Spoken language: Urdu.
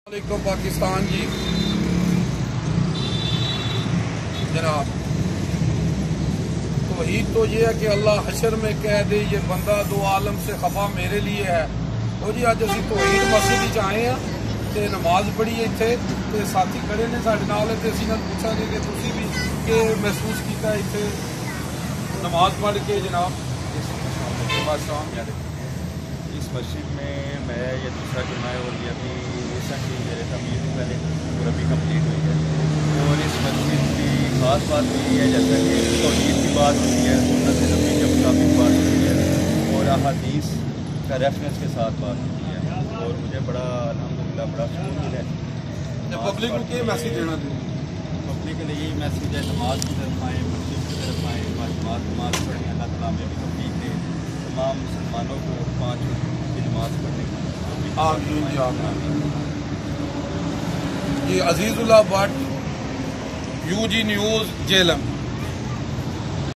علیکم پاکستان جی جناب، توحید تو یہ ہے کہ اللہ حشر میں کہہ دے یہ بندہ دو عالم سے خفا میرے لیے ہے۔ وہ جی اج اسی توحید مسجد آئے ہیں تے نماز پڑھی اتنے تے ساتھی کھڑے نے سارے نال تے اسی نال پوچھا گے کہ تسی بھی کہ محسوس کیتا ہے اتنے نماز پڑھ کے جناب؟ اس مسجد میں میرا یہ دوسرا جمعہ ہے اور یہ ابھی ریسنٹلی میرے تمیز پہلے اور ابھی کمپلیٹ ہوئی ہے۔ اور اس مسجد کی خاص بات یہ ہے جیسا کہ توحید کی بات ہوتی ہے، سنت نبوی کے مطابق بات ہوتی ہے اور احادیث کا ریفرنس کے ساتھ بات ہوتی ہے، اور مجھے بڑا الحمدللہ بڑا سکون ملا ہے۔ پبلک کو کیا میسیج دینا چاہیے؟ پبلک کے لیے یہی میسیج ہے، نماز کی طرف آئیں، مسجد کی طرف آئیں، نماز پڑھیں، اللہ تعالیٰ میں بھی توفیق دے تمام مسلمانوں کو 5 وقت کی نماز پڑھنے کی۔ یہ عزیز اللہ بٹ UG نیوز جیلم۔